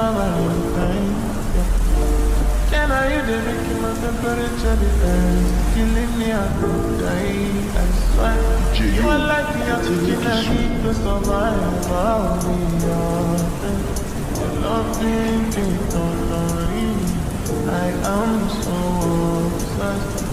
my Valentine. Can I you the making my temperature depends? If you leave me, I could die. I swear. You are like the oxygen I need to survive. I'll be your friend. Your loving me, don't worry. I am so obsessed.